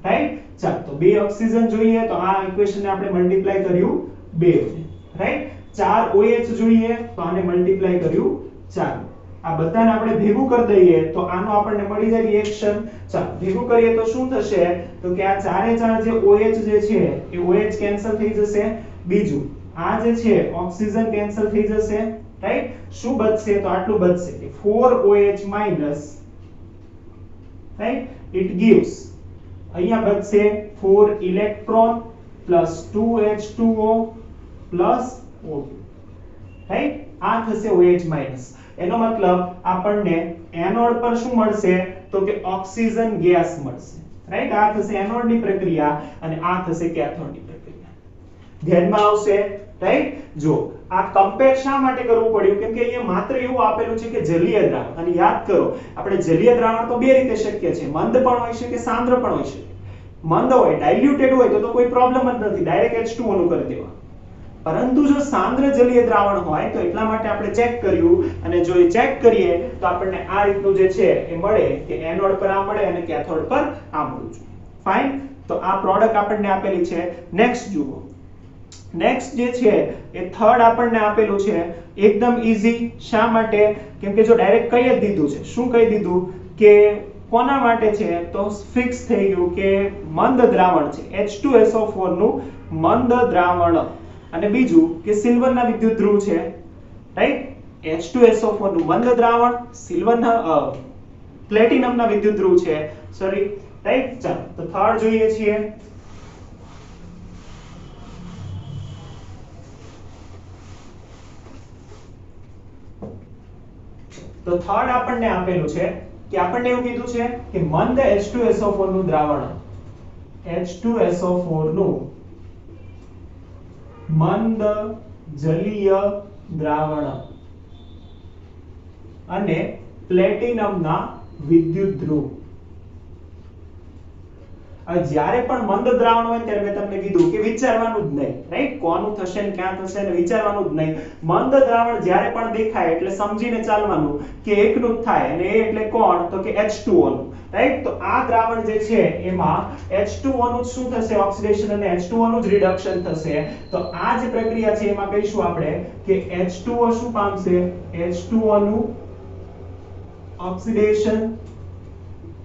રાઈટ. ચાલો તો બે ઓક્સિજન જોઈએ તો આ ઇક્વેશનને આપણે મલ્ટીપ્લાય કર્યું 2 વડે, રાઈટ. 4 OH જોઈએ તો આને મલ્ટીપ્લાય કર્યું 4. આ બધાને આપણે ભેગું કરી દઈએ તો આનો આપણને મળી જાય રિએક્શન. ચાલો ભેગું કરીએ તો શું થશે? તો કે આ ચારે ચાર જે OH જે છે એ OH કેન્સલ થઈ જશે. બીજું આ જે છે ઓક્સિજન કેન્સલ થઈ જશે, રાઈટ. શું બચશે? તો આટલું બચશે કે 4OH-, રાઈટ. ઇટ gives અહીંયા બચશે 4 electron plus 2H2O plus O2, right. આ થશે OH-. એનો મતલબ આપણને એનોડ પર શું મળશે? તો કે ઓક્સિજન ગેસ મળશે, રાઈટ. આ થશે એનોડની પ્રક્રિયા અને આ થશે કેથોડની પ્રક્રિયા. ધ્યાનમાં આવશે, રાઈટ. જો આ કમ્પેર શા માટે કરવું પડ્યું? કેમ કે અહીંયા માત્ર એવું આપેલું છે કે જલીય દ્રાવણ, અને યાદ કરો આપણે જલીય દ્રાવણ તો બે રીતે શક્ય છે, મંદ પણ હોઈ શકે, સાંદ્ર પણ હોઈ શકે. મંદ હોય ડાઇલ્યુટેડ હોય તો કોઈ પ્રોબ્લેમ જ નથી, ડાયરેક્ટ H2O નું કરી દેવા. પરંતુ જો સાંદ્ર જલીય દ્રાવણ હોય તો એટલા માટે આપણે ચેક કર્યું, અને જો એ ચેક કરીએ તો આપણને આ રીતનું જે છે એ મળે કે એનોડ પર આ મળે અને કેથોડ પર આ મળવું જોઈએ. ફાઇન. તો આ પ્રોડક્ટ આપણને આપેલી છે. નેક્સ્ટ જુઓ. નેક્સ્ટ જે છે એ થર્ડ આપણને આપેલું છે, એકદમ ઈઝી. શા માટે? કેમ કે જો ડાયરેક્ટ કહી જ દીધું છે. શું કહી દીધું? કે કોના માટે છે? તો ફિક્સ થઈ ગયું કે મંદ દ્રાવણ છે H2SO4 નું મંદ દ્રાવણ, અને બીજું કે સિલ્વરના વિદ્યુત ધ્રુવ છે, રાઈટ. H2SO4 નું મંદ દ્રાવણ, સિલ્વરના પ્લેટિનમના વિદ્યુત ધ્રુવ છે, સોરી, રાઈટ. ચાલો તો થર્ડ જોઈએ છીએ. તો થર્ડ આપણને આપેલું છે કે આપણને એવું કીધું છે કે મંદ H2SO4 નું દ્રાવણ H2SO4 નું મંદ જલીય દ્રાવણ અને પ્લેટિનમના વિદ્યુત ધ્રુવ. જ્યારે પણ મંદ દ્રાવણ હોય ત્યારે મેં તમને કીધું કે વિચારવાનું જ નહીં, રાઈટ? કોનું થશે ને ક્યાં થશે ને વિચારવાનું જ નહીં. મંદ દ્રાવણ જ્યારે પણ દેખાય એટલે સમજીને ચાલવાનું કે એકનું જ થાય, અને એ એટલે કોણ? તો કે H2O નું, રાઈટ? તો આ દ્રાવણ જે છે એમાં H2O નું શું થશે? ઓક્સિડેશન અને H2O નું જ રિડક્શન થશે. તો આ જે પ્રક્રિયા છે એમાં કહીશું આપણે કે H2O શું પામશે? H2O નું ઓક્સિડેશન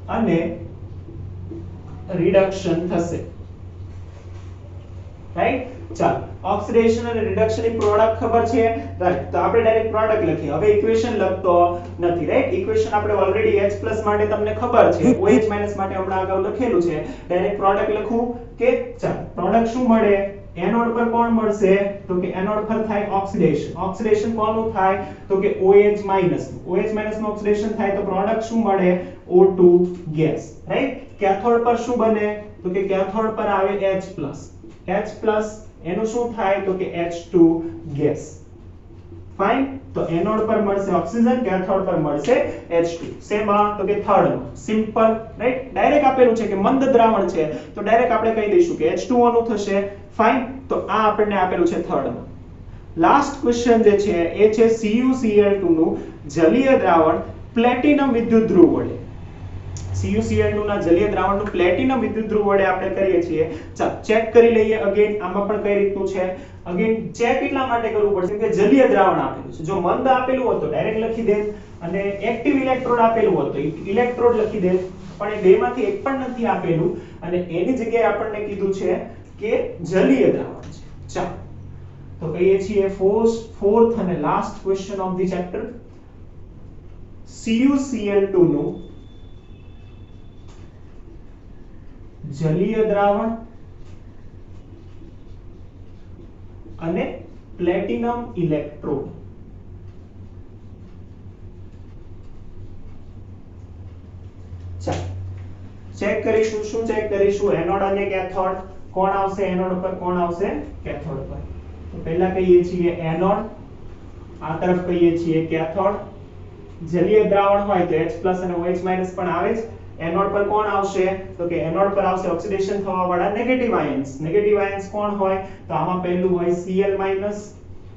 અને રિડક્શન થશે, રાઈટ? ચાલો, ઓક્સિડેશન અને રિડક્શન ની પ્રોડક્ટ ખબર છે, રાઈટ? તો આપણે ડાયરેક્ટ પ્રોડક્ટ લખીએ. હવે ઇક્વેશન લખતો નથી, રાઈટ? ઇક્વેશન આપણે ઓલરેડી H+ માટે તમને ખબર છે, OH- માટે હમણાં અગાઉ લખેલું છે. ડાયરેક્ટ પ્રોડક્ટ લખું કે ચાલો, પ્રોડક્ટ શું મળે? એનોડ પર કોણ મળશે? તો કે એનોડ પર થાય ઓક્સિડેશન. ઓક્સિડેશન કોનું થાય? તો કે OH- નું ઓક્સિડેશન થાય તો પ્રોડક્ટ શું મળે? O2 gas, right? કેથોડ પર શું બને? તો કે કેથોડ પર આવે H+. H+ એનું શું થાય? તો કે H2 ગેસ. ફાઇન. તો એનોડ પર મળશે ઓક્સિજન, કેથોડ પર મળશે H2. શેમાં? તો કે થર્ડ માં. Simple, right? ડાયરેક્ટ આપેલું છે કે મંદ દ્રાવણ છે તો ડાયરેક્ટ આપણે કહી દઈશું કે H2O નું થશે. ફાઇન. તો આ આપણને આપેલું છે થર્ડ માં. લાસ્ટ ક્વેશ્ચન જે છે એ છે CuCl2 નું જલીય દ્રાવણ પ્લેટિનમ વિદ્યુત ધ્રુવ વડે. CuCl2 ના જલીય દ્રાવણનું પ્લેટિનમ વિદ્યુત ધ્રુવ વડે આપણે કરીએ છીએ. ચાલો ચેક કરી લઈએ અગેન. આમાં પણ કઈ રીતનું છે અગેન ચેક એટલા માટે કરવું પડશે કે જલીય દ્રાવણ આપેલું છે. જો મંદ આપેલું હોત તો ડાયરેક્ટ લખી દે, અને એક્ટિવ ઇલેક્ટ્રોડ આપેલું હોત તો ઇલેક્ટ્રોડ લખી દે, પણ એ બેમાંથી એક પણ નથી આપેલું અને એની જગ્યાએ આપણને કીધું છે કે જલીય દ્રાવણ છે. ચાલો તો કહીએ છીએ ફોર્થ અને last question of the chapter. CuCl2 નું જલીય દ્રાવણ અને પ્લેટિનમ ઇલેક્ટ્રોડ. ચાલો ચેક કરીશું. શું ચેક કરીશું? એનોડ અને કેથોડ. કોણ આવશે એનોડ પર? કોણ આવશે કેથોડ પર? તો પહેલા કહીએ છીએ એનોડ, આ તરફ કહીએ છીએ કેથોડ. જલીય દ્રાવણ હોય તો H+ અને OH- પણ આવે જ. એનોડ પર કોણ આવશે? તો કે એનોડ પર આવશે ઓક્સિડેશન થવા વાળા નેગેટિવ આયન્સ. નેગેટિવ આયન્સ કોણ હોય? તો આમાં પહેલું હોય Cl-,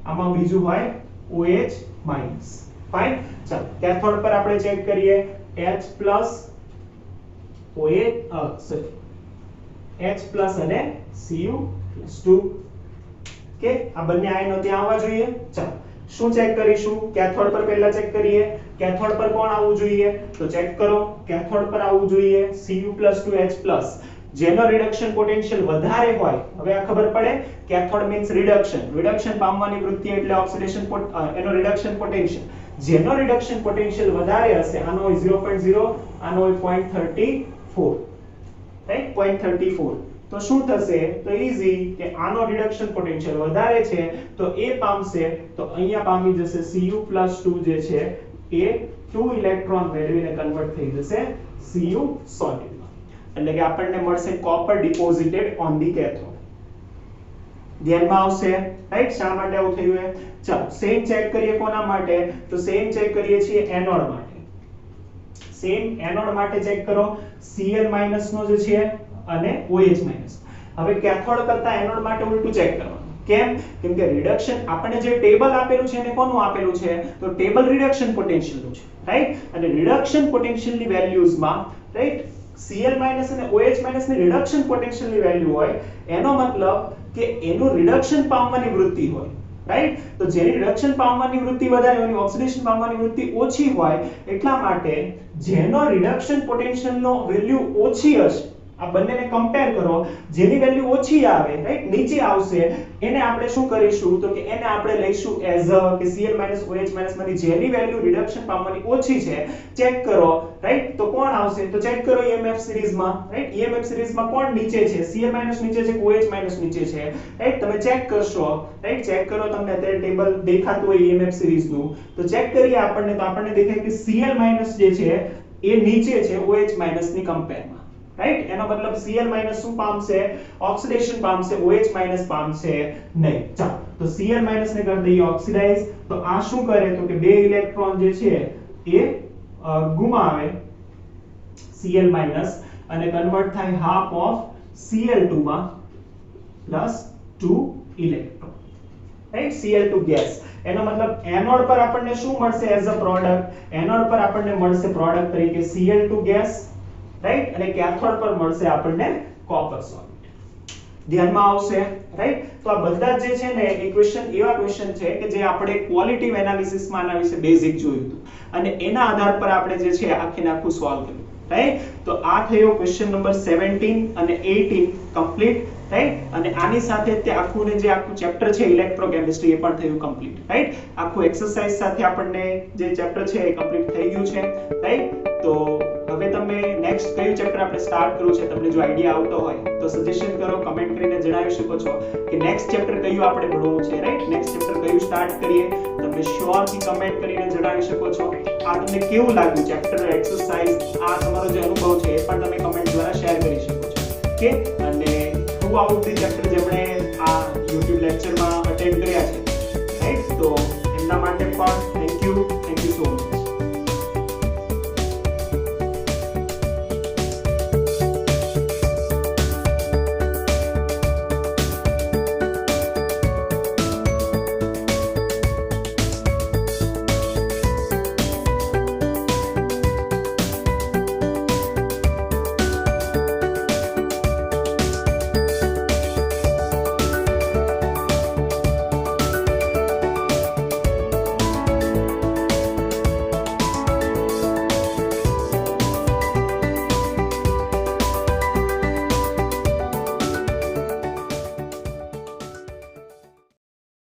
આમાં બીજું હોય OH-. ફાઇન. ચાલો કેથોડ પર આપણે ચેક કરીએ H+ અને Cu+2 કે આ બંને આયનો ત્યાં આવવા જોઈએ. ચાલો શું ચેક કરીશું? કેથોડ પર પહેલા ચેક કરીએ. કેથોડ પર કોણ આવવું જોઈએ? તો ચેક કરો. કેથોડ પર આવવું જોઈએ Cu+2H+. જેનો રિડક્શન પોટેન્શિયલ વધારે હોય. હવે આ ખબર પડે, કેથોડ મીન્સ રિડક્શન પામવાની વૃત્તિ એટલે ઓક્સિડેશન એનો રિડક્શન પોટેન્શિયલ. જેનો રિડક્શન પોટેન્શિયલ વધારે હશે, આનો હોય 0.0, આનો હોય 0.34, રાઈટ? 0.34. તો શું થશે? તો ઈઝી કે આનો રિડક્શન પોટેન્શિયલ વધારે છે તો એ પામશે, તો અહીંયા પામી જશે Cu+2 જે છે એ 2 ઇલેક્ટ્રોન મેળવીને કન્વર્ટ થઈ જશે Cu સોલિડમાં. એટલે કે આપણને મળશે કોપર ડિપોઝિટેડ ઓન ધી કેથોડ. ધ્યાનમાં આવશે, રાઈટ? શા માટે આવું થયું છે? ચાલો સેમ ચેક કરીએ. કોના માટે? તો સેમ ચેક કરીએ છીએ એનોડ માટે. સેમ એનોડ માટે ચેક કરો. Cl- નો જે છે અને OH-. હવે કેથોડ કરતા એનોડ માટે ઉલટું ચેક કરવાનું. કેમ? કેમ કે રિડક્શન આપણે જે ટેબલ આપેલું છે એને કોનું આપેલું છે? તો ટેબલ રિડક્શન પોટેન્શિયલ નું છે, રાઈટ? અને રિડક્શન પોટેન્શિયલ ની વેલ્યુઝમાં, રાઈટ, Cl- અને OH- ની રિડક્શન પોટેન્શિયલ ની વેલ્યુ હોય, એનો મતલબ કે એનું રિડક્શન પામવાની વૃત્તિ હોય, રાઈટ? તો જેની રિડક્શન પામવાની વૃત્તિ વધારે હોય, ઓક્સિડેશન પામવાની વૃત્તિ ઓછી હોય, એટલા માટે જેનો રિડક્શન પોટેન્શિયલ નો વેલ્યુ ઓછી હશે, આ બંનેને કમ્પેર કરો, જેની વેલ્યુ ઓછી આવે, રાઈટ, નીચે આવશે, એને આપણે શું કરીશું? તો કે એને આપણે લઈશું એઝ અ કે Cl- OH- માંથી જેની વેલ્યુ રિડક્શન પામવાની ઓછી છે, ચેક કરો, રાઈટ? તો કોણ આવશે? તો ચેક કરો EMF સિરીઝમાં, રાઈટ? EMF સિરીઝમાં કોણ નીચે છે? Cl- નીચે છે કે OH- નીચે છે, રાઈટ? તમે ચેક કરશો, રાઈટ? ચેક કરો, તમને અત્યારે ટેબલ દેખાતું હોય EMF સિરીઝનું, તો ચેક કરીએ આપણને, તો આપણને દેખાય કે Cl- જે છે એ નીચે છે OH- ની કમ્પેરમાં, રાઈટ? એનો મતલબ Cl- શું પામશે? ઓક્સિડેશન પામશે, OH- પામશે નહીં. ચાલો તો Cl- ને કરી દઈએ ઓક્સિડાઇઝ. તો આ શું કરે તો કે બે ઇલેક્ટ્રોન જે છે એ ગુમાવે Cl- અને કન્વર્ટ થાય હાફ ઓફ Cl2 માં plus 2 electron, right? Cl2 gas. એનો મતલબ એનોડ પર આપણને શું મળશે એઝ અ પ્રોડક્ટ? એનોડ પર આપણને મળશે પ્રોડક્ટ તરીકે Cl2 ગેસ, રાઈટ? અને કેથોડ પર મળશે આપણને કોપર સોલિડ. ધ્યાનમાં આવશે, રાઈટ? તો આ બધા જે છે ને ઇક્વેશન એવા ક્વેશ્ચન છે કે જે આપણે ક્વોલિટેટિવ એનાલિસિસમાં આના વિશે બેઝિક જોયું હતું અને એના આધાર પર આપણે જે છે આખે આખું સોલ્વ કર્યું, રાઈટ? તો આ થયો ક્વેશ્ચન નંબર 17 અને 18 કમ્પ્લીટ, રાઈટ? અને આની સાથે તે આખું જે આખું ચેપ્ટર છે ઇલેક્ટ્રોકેમિસ્ટ્રી એ પણ થયું કમ્પ્લીટ, રાઈટ? આખું એક્સરસાઇઝ સાથે આપણને જે ચેપ્ટર છે એ કમ્પ્લીટ થઈ ગયું છે, રાઈટ? તો હવે તમે નેક્સ્ટ કયું ચેપ્ટર આપણે સ્ટાર્ટ કરવું છે તમને જો આઈડિયા આવતો હોય તો સજેશન કરો, કમેન્ટ કરીને જણાવી શકો છો કે નેક્સ્ટ ચેપ્ટર કયું આપણે ભણવું છે, રાઈટ? નેક્સ્ટ ચેપ્ટર કયું સ્ટાર્ટ કરીએ તમે શ્યોરથી કમેન્ટ કરીને જણાવી શકો છો. આ તમને કેવું લાગ્યું ચેપ્ટર, એક્સરસાઇઝ, આ તમારો જે અનુભવ છે એ પણ તમે કમેન્ટ દ્વારા શેર કરી શકો છો. ઓકે? અને થ્રુ આઉટ ધ ચેપ્ટર જેમણે આ YouTube લેક્ચર